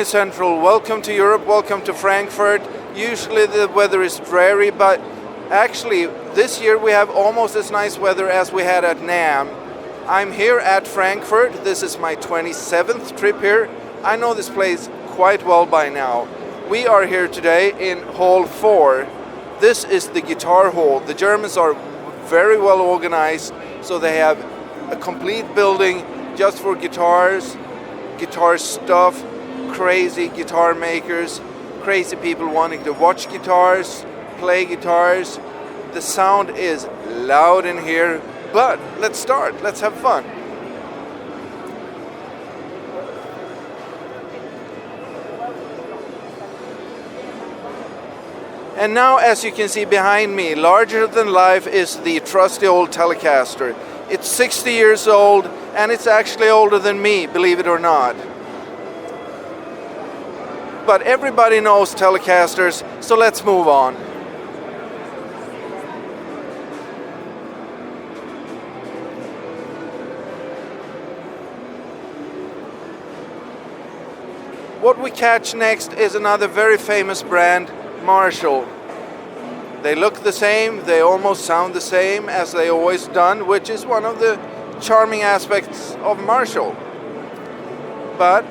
sunny central. Welcome to Europe, welcome to Frankfurt. Usually the weather is dreary, but actually this year we have almost as nice weather as we had at NAMM. I'm here at Frankfurt. This is my 27th trip here. I know this place quite well by now. We are here today in Hall 4. This is the guitar hall. The Germans are very well organized, so they have a complete building just for guitars, guitar stuff, crazy guitar makers, crazy people wanting to watch guitars, play guitars. The sound is loud in here, but let's start, let's have fun. And now, as you can see behind me, larger than life is the trusty old Telecaster. It's 60 years old, and it's actually older than me, believe it or not. But everybody knows Telecasters, so let's move on. What we catch next is another very famous brand, Marshall. They look the same, they almost sound the same as they always done, which is one of the charming aspects of Marshall. But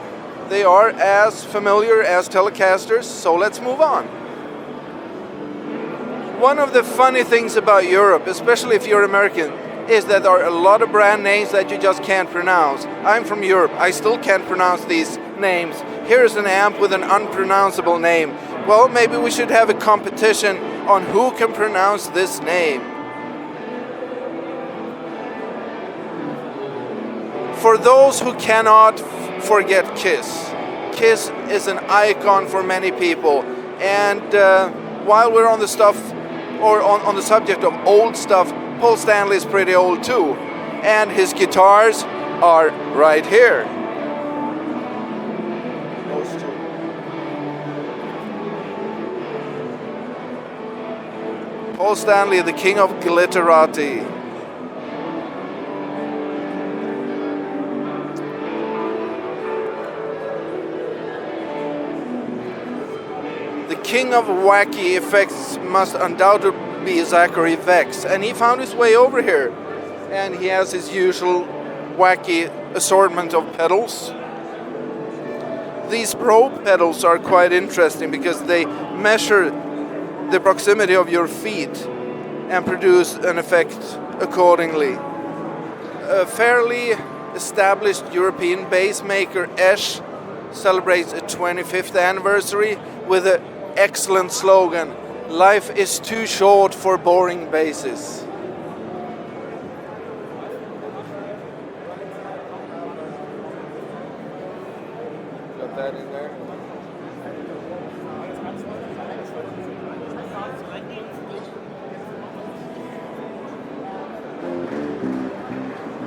they are as familiar as Telecasters, so let's move on. One of the funny things about Europe, especially if you're American, is that there are a lot of brand names that you just can't pronounce. I'm from Europe, I still can't pronounce these names. Here's an amp with an unpronounceable name. Well, maybe we should have a competition on who can pronounce this name. For those who cannot forget Kiss. Kiss is an icon for many people. And while we're on the stuff, or on the subject of old stuff, Paul Stanley is pretty old too. And his guitars are right here. Paul Stanley, the king of glitterati. The king of wacky effects must undoubtedly be Zachary Vex, and he found his way over here. And he has his usual wacky assortment of pedals. These probe pedals are quite interesting because they measure the proximity of your feet and produce an effect accordingly. A fairly established European bass maker, Esch, celebrates a 25th anniversary with an excellent slogan: "Life is too short for boring basses." Got that in there?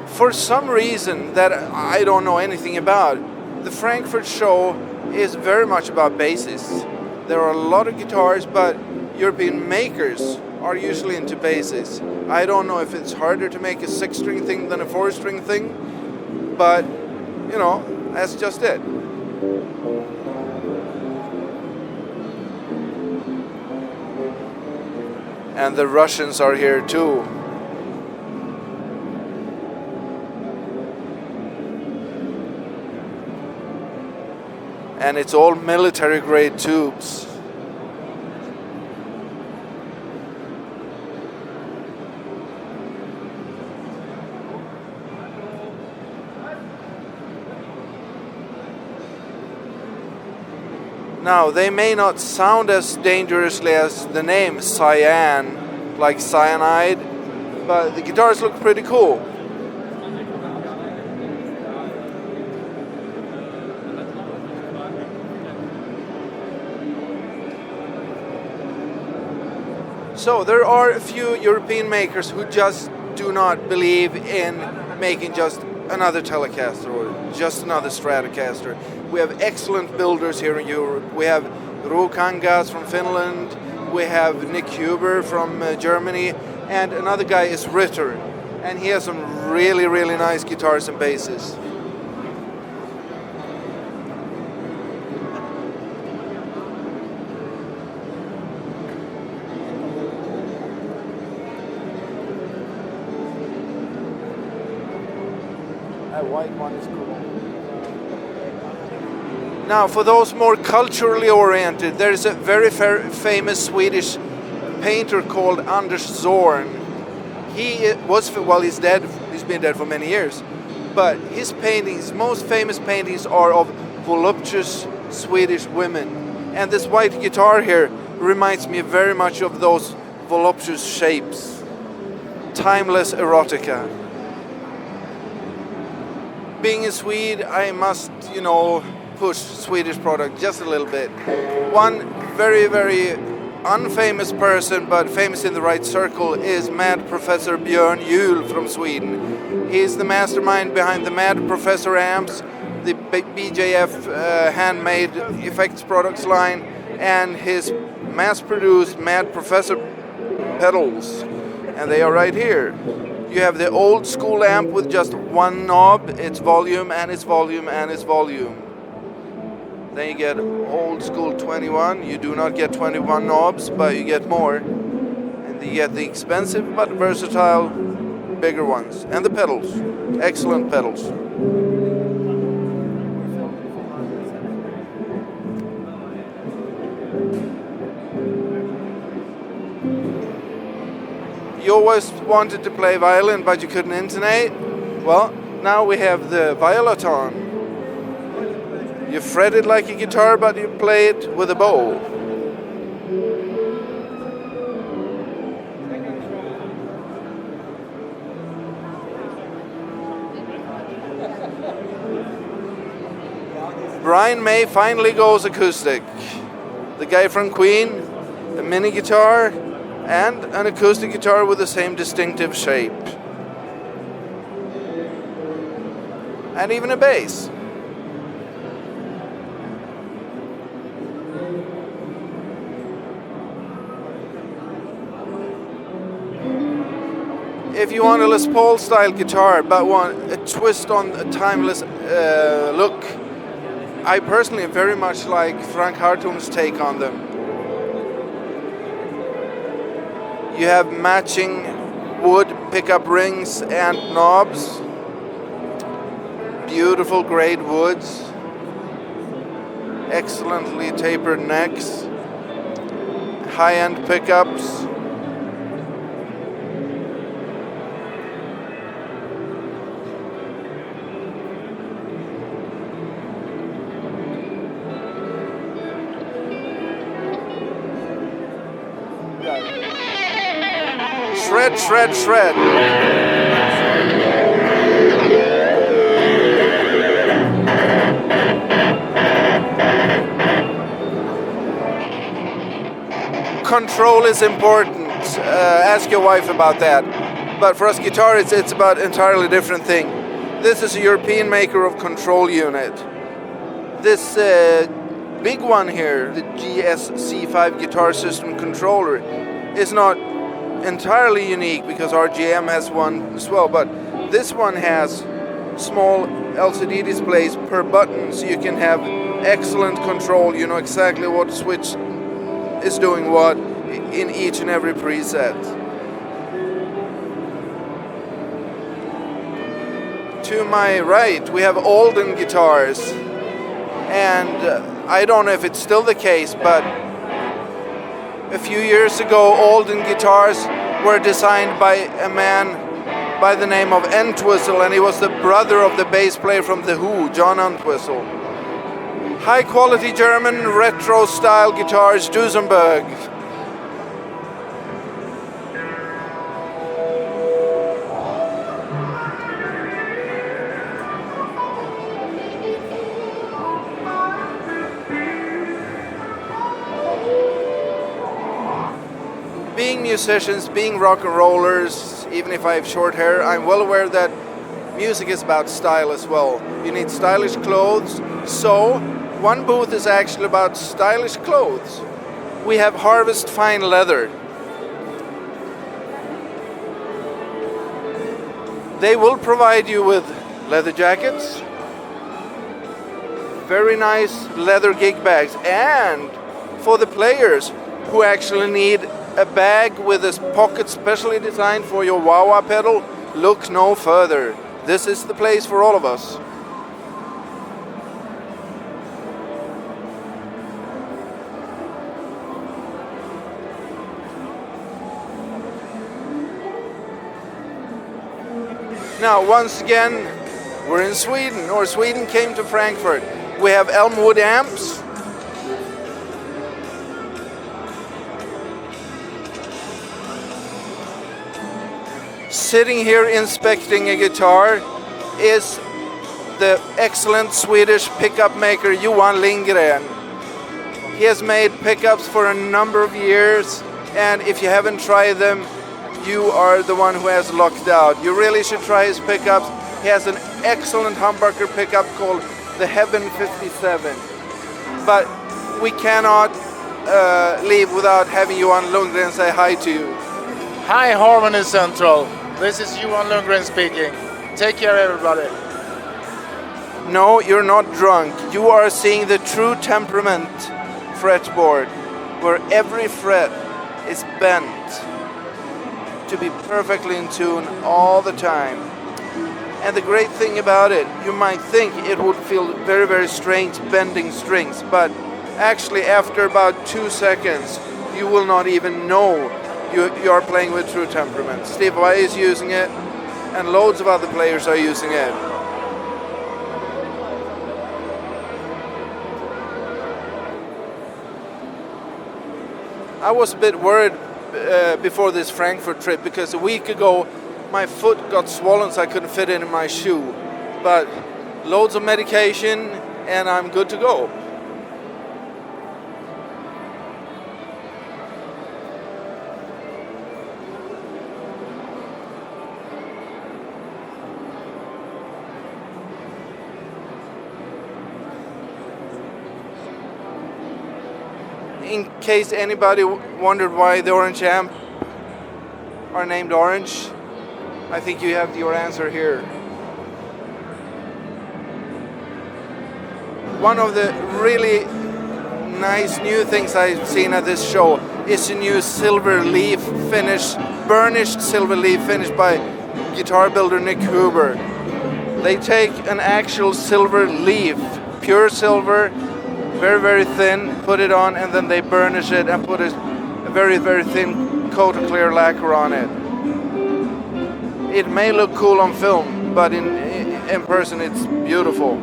For some reason that I don't know anything about, the Frankfurt show is very much about basses. There are a lot of guitars, but European makers are usually into basses. I don't know if it's harder to make a 6-string thing than a 4-string thing, but you know, that's just it. And the Russians are here too. And it's all military grade tubes. Now, they may not sound as dangerously as the name cyan, like cyanide, but the guitars look pretty cool. So there are a few European makers who just do not believe in making just another Telecaster or just another Stratocaster. We have excellent builders here in Europe. We have Rukangas from Finland, we have Nick Huber from Germany, and another guy is Ritter, and he has some really, really nice guitars and basses. white one is cool. Now, for those more culturally oriented, there is a very famous Swedish painter called Anders Zorn. He was, well, he's dead. He's been dead for many years. But his paintings, most famous paintings, are of voluptuous Swedish women. And this white guitar here reminds me very much of those voluptuous shapes. Timeless erotica. Being a Swede, I must, push Swedish product just a little bit. One very, very unfamous person, but famous in the right circle, is Mad Professor Björn Juhl from Sweden. He's the mastermind behind the Mad Professor amps, the BJF handmade effects products line, and his mass-produced Mad Professor pedals. And they are right here. You have the old school amp with just one knob, its volume and its volume and its volume. Then you get old school 21. You do not get 21 knobs, but you get more. And you get the expensive but versatile bigger ones. And the pedals. Excellent pedals. You always wanted to play violin, but you couldn't intonate? Well, now we have the violaton. You fret it like a guitar, but you play it with a bow. Brian May finally goes acoustic. The guy from Queen, a mini guitar, and an acoustic guitar with the same distinctive shape. And even a bass. If you want a Les Paul style guitar but want a twist on a timeless look, I personally very much like Frank Hartung's take on them. You have matching wood pickup rings and knobs, beautiful great woods, excellently tapered necks, high-end pickups. Shred, shred, shred. Control is important. Ask your wife about that. But for us guitarists, it's about an entirely different thing. This is a European maker of control unit. This big one here, the GSC5 guitar system controller, is not entirely unique because RGM has one as well, but this one has small LCD displays per button, so you can have excellent control. You know exactly what switch is doing what in each and every preset. To my right we have Alden guitars, and I don't know if it's still the case, but a few years ago, Alden guitars were designed by a man by the name of Entwistle, and he was the brother of the bass player from The Who, John Entwistle. High quality German retro style guitars, Duesenberg. Being musicians, being rock and rollers, even if I have short hair, I'm well aware that music is about style as well. You need stylish clothes, so one booth is actually about stylish clothes. We have Harvest Fine Leather. They will provide you with leather jackets, very nice leather gig bags, and for the players who actually need a bag with a pocket specially designed for your wah-wah pedal, look no further. this is the place for all of us. Now, once again, we're in Sweden, or Sweden came to Frankfurt. We have Elmwood amps. Sitting here inspecting a guitar is the excellent Swedish pickup maker Johan Lindgren. He has made pickups for a number of years, and if you haven't tried them, you are the one who has lucked out. You really should try his pickups. He has an excellent humbucker pickup called the Heaven 57. But we cannot leave without having Johan Lundgren say hi to you. Hi Harmony Central, this is Johan Lundgren speaking. Take care everybody. No, you're not drunk. You are seeing the true temperament fretboard, where every fret is bent to be perfectly in tune all the time. And the great thing about it, you might think it would feel very, very strange bending strings, but actually after about 2 seconds, you will not even know you are playing with true temperament. Steve Vai is using it, and loads of other players are using it. I was a bit worried before this Frankfurt trip, because a week ago my foot got swollen so I couldn't fit it in my shoe. But loads of medication and I'm good to go. In case anybody wondered why the orange amp are named orange, I think you have your answer here. One of the really nice new things I've seen at this show is a new silver leaf finish, burnished silver leaf finish by guitar builder Nick Huber. They take an actual silver leaf, pure silver, very, very thin, put it on, and then they burnish it and put a very, very thin coat of clear lacquer on it. It may look cool on film, but in person it's beautiful.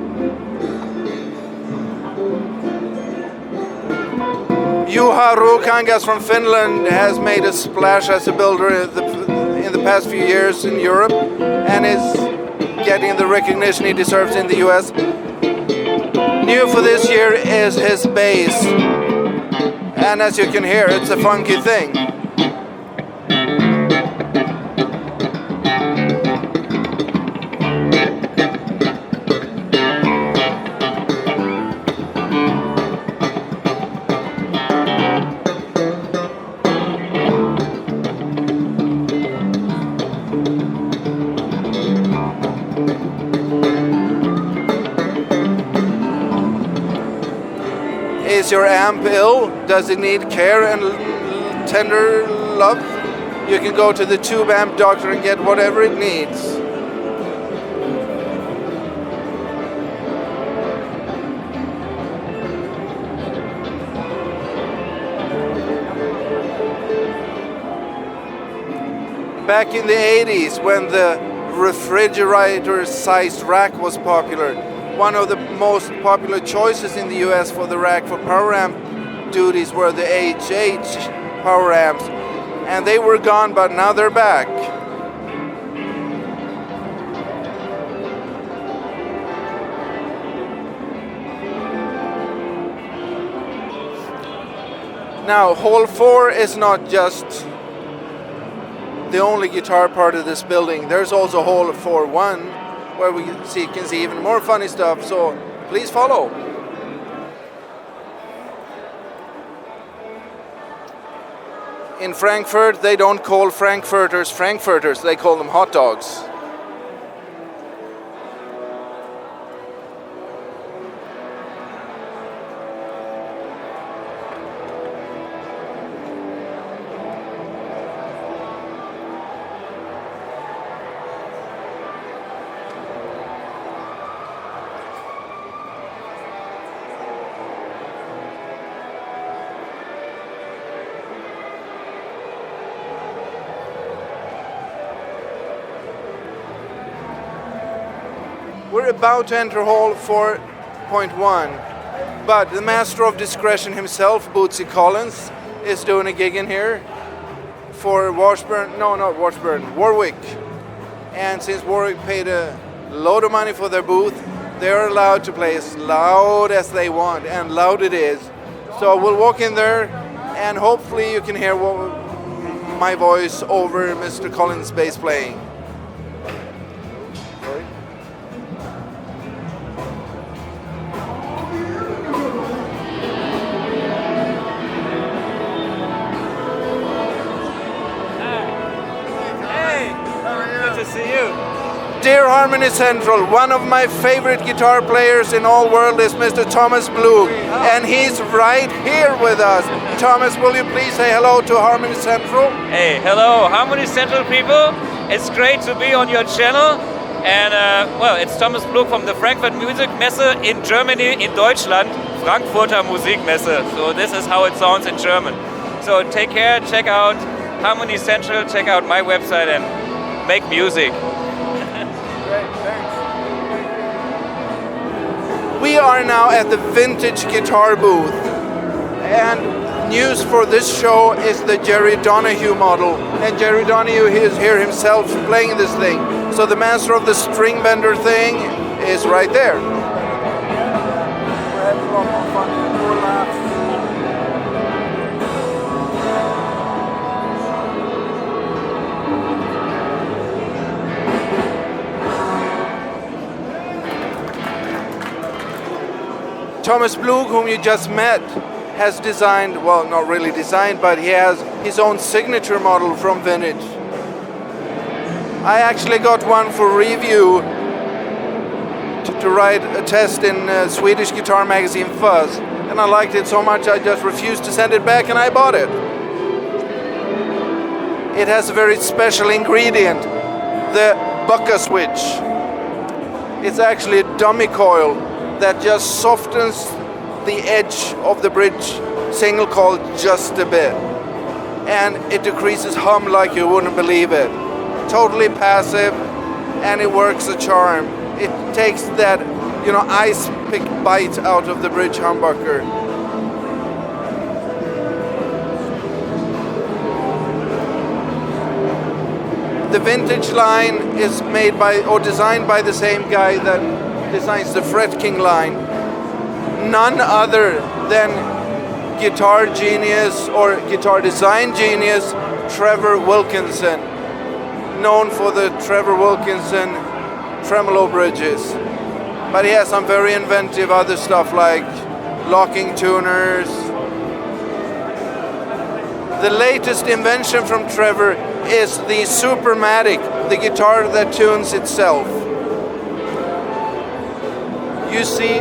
Juha Ruukangas from Finland has made a splash as a builder in the past few years in Europe, and is getting the recognition he deserves in the US. New for this year is his bass, and as you can hear, it's a funky thing. Is your amp ill? Does it need care and tender love? You can go to the tube amp doctor and get whatever it needs. Back in the 80s, when the refrigerator-sized rack was popular, one of the most popular choices in the US for the rack for power amp duties were the HH power amps, and they were gone, but now they're back. Now, Hall 4 is not just the only guitar part of this building. There's also Hall 4-1, where we can see even more funny stuff, so please follow. In Frankfurt, they don't call Frankfurters Frankfurters, they call them hot dogs. about to enter hall 4.1, but the master of discretion himself, Bootsy Collins, is doing a gig in here for Warwick. And since Warwick paid a load of money for their booth, they're allowed to play as loud as they want, and loud it is. So we'll walk in there, and hopefully you can hear my voice over Mr. Collins' bass playing. Dear Harmony Central, one of my favorite guitar players in all world is Mr. Thomas Blue, and he's right here with us. Thomas, will you please say hello to Harmony Central? Hey, hello Harmony Central people. It's great to be on your channel. And well, it's Thomas Blue from the Frankfurt Musikmesse in Germany, in Deutschland, Frankfurter Musikmesse. So this is how it sounds in German. So take care, check out Harmony Central, check out my website and make music. Great, thanks. We are now at the vintage guitar booth, and news for this show is the Jerry Donahue model, and Jerry Donahue is here himself playing this thing. So the master of the string bender thing is right there. Thomas Blue, whom you just met, has designed, well, not really designed, but he has his own signature model from vintage. I actually got one for review to write a test in Swedish guitar magazine Fuzz, and I liked it so much I just refused to send it back and I bought it. It has a very special ingredient, the bucca switch. It's actually a dummy coil that just softens the edge of the bridge single coil just a bit, and it decreases hum like you wouldn't believe it. Totally passive, and it works a charm. It takes that, ice pick bite out of the bridge humbucker. The vintage line is made by or designed by the same guy that designs the Fret King line. None other than guitar genius or guitar design genius Trevor Wilkinson, known for the Trevor Wilkinson tremolo bridges. But he has some very inventive other stuff like locking tuners. The latest invention from Trevor is the Supermatic, the guitar that tunes itself. You see,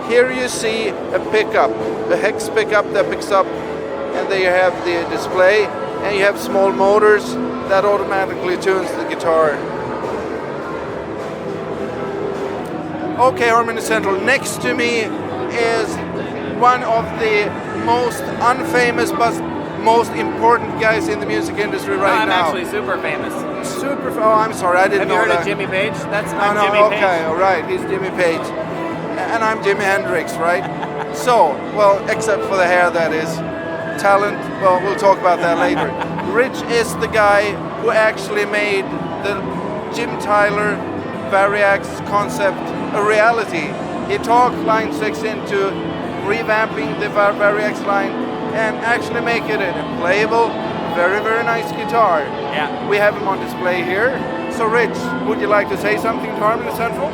here you see a pickup, a hex pickup that picks up, and there you have the display, and you have small motors that automatically tunes the guitar. Okay, Harmony Central, next to me is one of the most unfamous but most important guys in the music industry right now. I'm actually super famous. Oh, I'm sorry, I didn't know that. Have you heard of Jimmy Page? I'm no, Jimmy okay, Page. all right, he's Jimmy Page. And I'm Jimi Hendrix, right? So, well, except for the hair, that is. Talent, well, we'll talk about that later. Rich is the guy who actually made the Jim Tyler Variax concept a reality. He talked Line 6 into revamping the Variax line and actually making it a playable, very, very nice guitar. Yeah. We have him on display here. So Rich, would you like to say something to Harmony Central?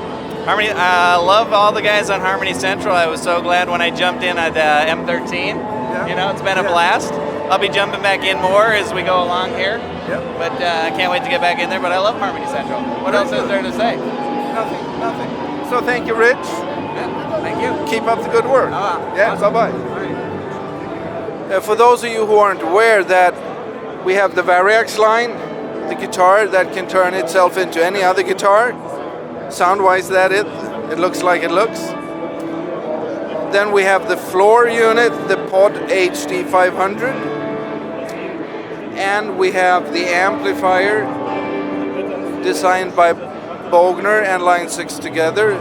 Harmony, I love all the guys on Harmony Central. I was so glad when I jumped in at M13. Yeah. It's been a blast. I'll be jumping back in more as we go along here. Yep. But I can't wait to get back in there, but I love Harmony Central. What else is there to say? Nothing. So thank you, Rich. Yeah, thank you. Keep up the good work. Yeah, awesome. bye-bye. For those of you who aren't aware that we have the Variax line, the guitar that can turn itself into any other guitar. Sound-wise, it looks like it looks. Then we have the floor unit, the Pod HD 500. And we have the amplifier designed by Bogner and Line 6 together,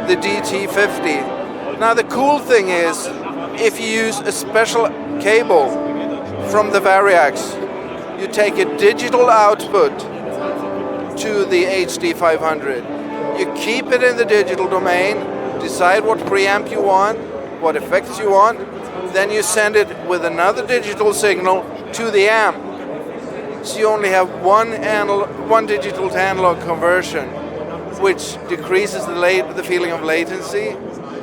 the DT50. Now the cool thing is, if you use a special cable from the Variax, you take a digital output to the HD 500. You keep it in the digital domain, decide what preamp you want, what effects you want, then you send it with another digital signal to the amp. So you only have one digital to analog conversion, which decreases the feeling of latency.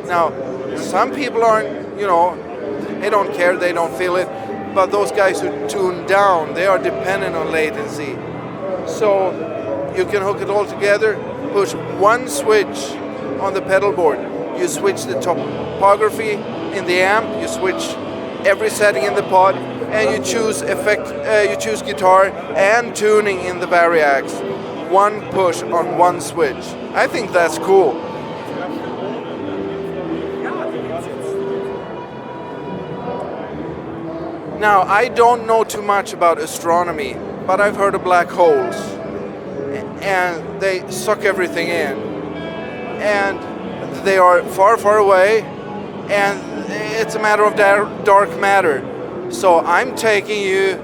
Now, some people aren't, they don't care, they don't feel it, but those guys who tune down, they are dependent on latency. So you can hook it all together, push one switch on the pedal board. You switch the topography in the amp, you switch every setting in the pod, and you choose you choose guitar and tuning in the Variax. One push on one switch. I think that's cool. Now, I don't know too much about astronomy, but I've heard of black holes, and they suck everything in, and they are far, far away, and it's a matter of dark matter. So I'm taking you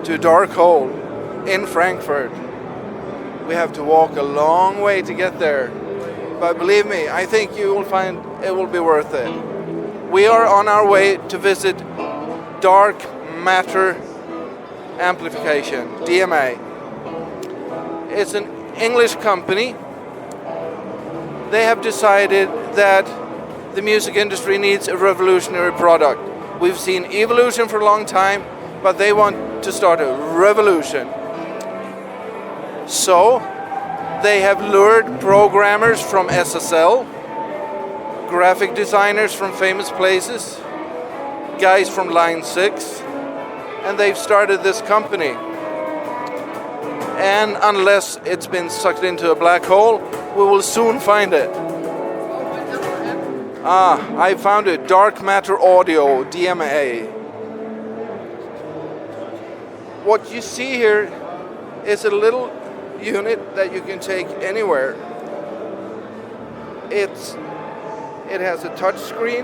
to a dark hole in Frankfurt. We have to walk a long way to get there, but believe me, I think you will find it will be worth it. We are on our way to visit Dark Matter Amplification, DMA. It's an English company. They have decided that the music industry needs a revolutionary product. We've seen evolution for a long time, but they want to start a revolution. So they have lured programmers from SSL, graphic designers from famous places, guys from Line 6, and they've started this company. And unless it's been sucked into a black hole, we will soon find it. I found it. Dark Matter Audio, DMA. What you see here is a little unit that you can take anywhere. It has a touch screen,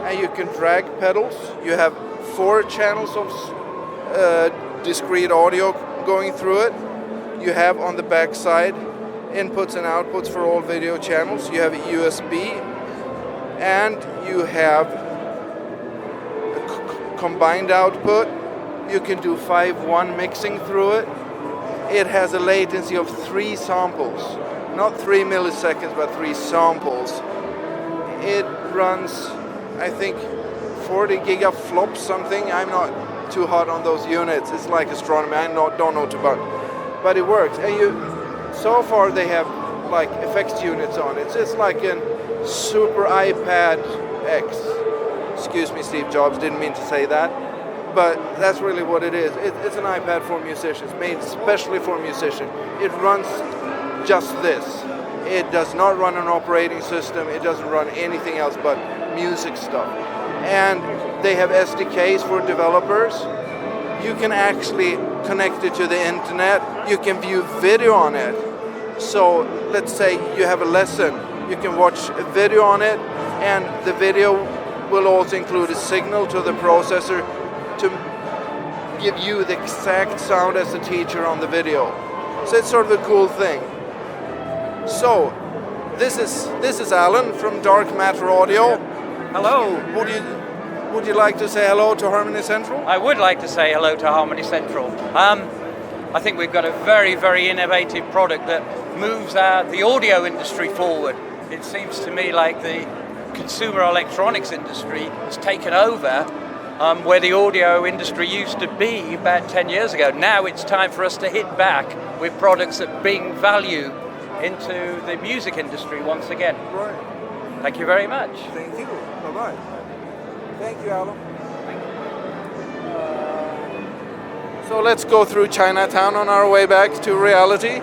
and you can drag pedals. You have 4 channels of discrete audio going through it. You have on the back side inputs and outputs for all video channels. You have a USB, and you have a combined output. You can do 5:1 mixing through it. It has a latency of 3 samples, not 3 milliseconds, but 3 samples. It runs, I think, 40 gigaflops something. I'm not too hot on those units. It's like astronomy. I don't know too much, but it works. And so far they have like effects units on it. It's like a super iPad X. Excuse me, Steve Jobs, didn't mean to say that, but that's really what it is. It's an iPad for musicians, made especially for musicians. It runs just this. It does not run an operating system. It doesn't run anything else but music stuff. And they have SDKs for developers. You can actually connect it to the internet. You can view video on it. So let's say you have a lesson. You can watch a video on it, and the video will also include a signal to the processor to give you the exact sound as the teacher on the video. So it's sort of a cool thing. So this is Alan from Dark Matter Audio. Hello. Would you like to say hello to Harmony Central? I would like to say hello to Harmony Central. I think we've got a very, very innovative product that moves the audio industry forward. It seems to me like the consumer electronics industry has taken over where the audio industry used to be about 10 years ago. Now it's time for us to hit back with products that bring value into the music industry once again. Right. Thank you very much. Thank you. Bye-bye. Thank you, Alan. So let's go through Chinatown on our way back to reality.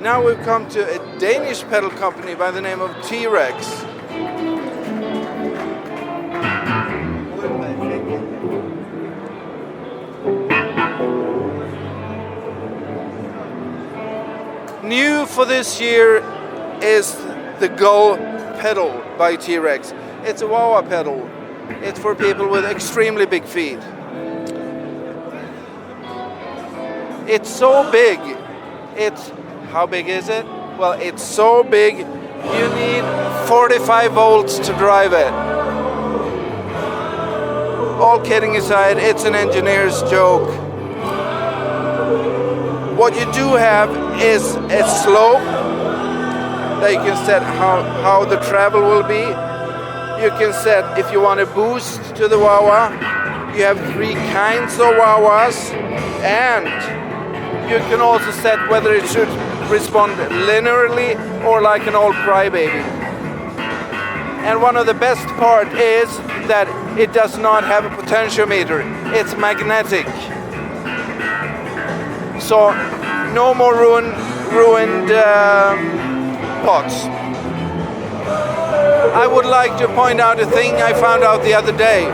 Now we've come to a Danish pedal company by the name of T-Rex. New for this year is the Go pedal by T-Rex. It's a wah-wah pedal. It's for people with extremely big feet. It's so big. How big is it? Well, it's so big you need 45 volts to drive it. All kidding aside, it's an engineer's joke. What you do have is a slope that you can set how the travel will be. You can set if you want a boost to the wah-wah. You have 3 kinds of wah-wahs, and you can also set whether it should respond linearly or like an old crybaby. And one of the best part is that it does not have a potentiometer. It's magnetic. So no more ruined pots. I would like to point out a thing I found out the other day.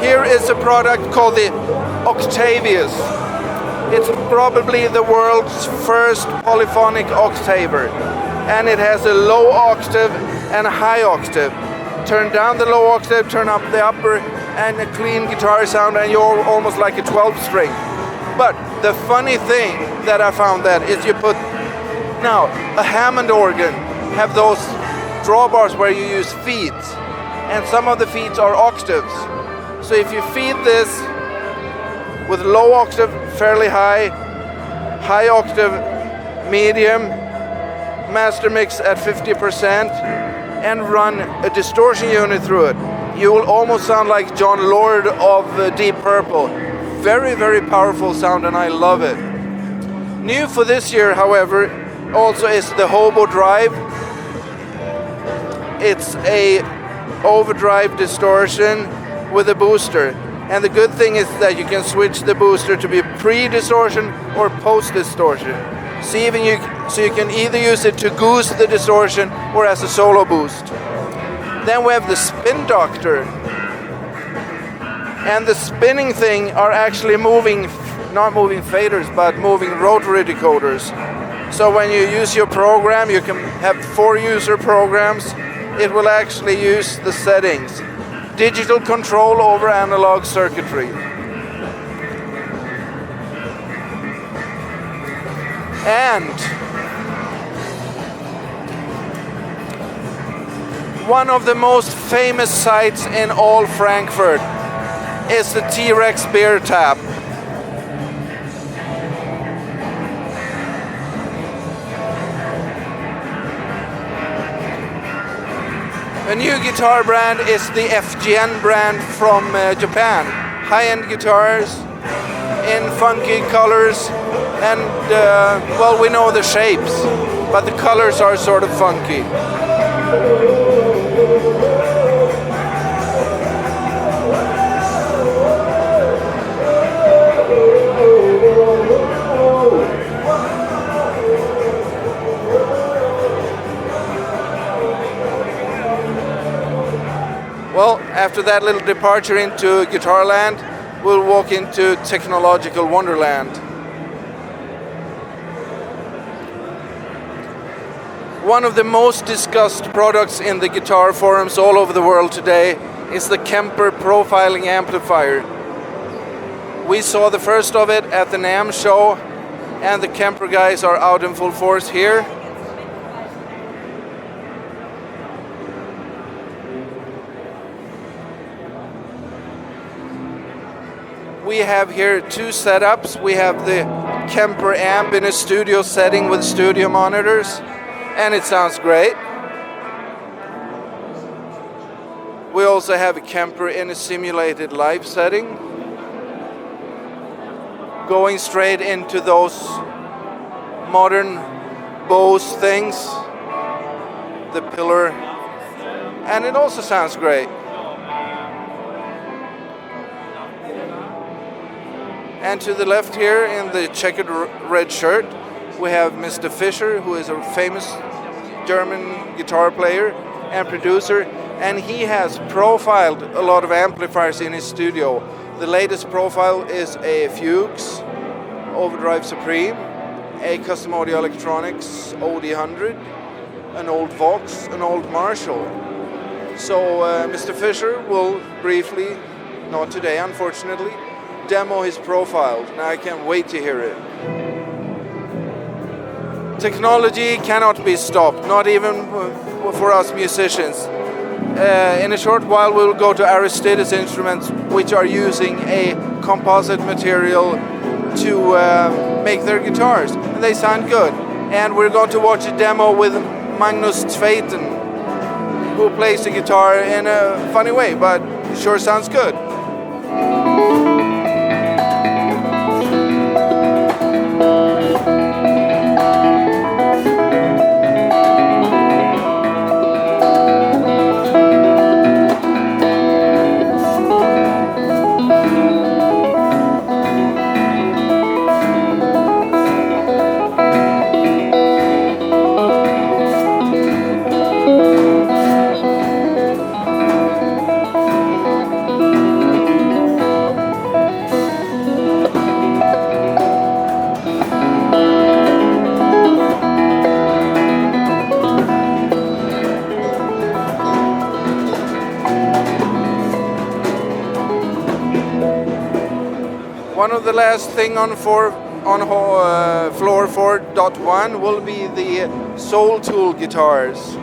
Here is a product called the Octavius. It's probably the world's first polyphonic octaver, and it has a low octave and a high octave. Turn down the low octave, turn up the upper, and a clean guitar sound, and you're almost like a 12 string. But the funny thing that I found that is you put now a Hammond organ have those drawbars where you use feet, and some of the feet are octaves. So if you feed this with low octave, fairly high, high octave, medium, master mix at 50%, and run a distortion unit through it, you will almost sound like John Lord of Deep Purple. Very, very powerful sound, and I love it. New for this year, however, also is the Hobo Drive. It's a overdrive distortion with a booster. And the good thing is that you can switch the booster to be pre-distortion or post-distortion. So you can either use it to goose the distortion or as a solo boost. Then we have the Spin Doctor. And the spinning thing are actually not moving faders, but moving rotary decoders. So when you use your program, you can have 4 user programs. It will actually use the settings. Digital control over analog circuitry. And one of the most famous sights in all Frankfurt is the T-Rex beer tap. A new guitar brand is the FGN brand from Japan. High-end guitars in funky colors, and well, we know the shapes, but the colors are sort of funky. Well, after that little departure into Guitarland, we'll walk into Technological Wonderland. One of the most discussed products in the guitar forums all over the world today is the Kemper profiling amplifier. We saw the first of it at the NAMM show, and the Kemper guys are out in full force here. We have here 2 setups. We have the Kemper amp in a studio setting with studio monitors, and it sounds great. We also have a Kemper in a simulated live setting, going straight into those modern Bose things, the pillar, and it also sounds great. And to the left here in the checkered red shirt we have Mr. Fischer, who is a famous German guitar player and producer, and he has profiled a lot of amplifiers in his studio. The latest profile is a Fuchs Overdrive Supreme, a Custom Audio Electronics OD100, an old Vox, an old Marshall. So Mr. Fischer will briefly, not today unfortunately, demo his profile. Now I can't wait to hear it. Technology cannot be stopped, not even for us musicians. In a short while we will go to Aristides instruments, which are using a composite material to make their guitars, and they sound good. And we're going to watch a demo with Magnus Tveiten, who plays the guitar in a funny way, but it sure sounds good. One of the last thing on floor 4.1 will be the Soul Tool guitars.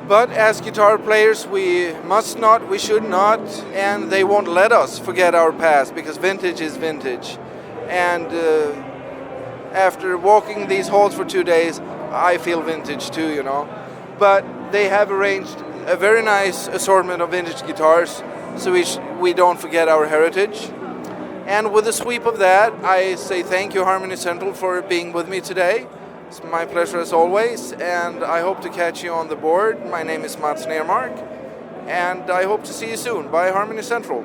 But as guitar players, we must not, we should not, and they won't let us forget our past, because vintage is vintage. And after walking these halls for 2 days, I feel vintage too, you know. But they have arranged a very nice assortment of vintage guitars, so we don't forget our heritage. And with a sweep of that, I say thank you, Harmony Central, for being with me today. It's my pleasure as always, and I hope to catch you on the board. My name is Mats Nermark, and I hope to see you soon. Bye, Harmony Central.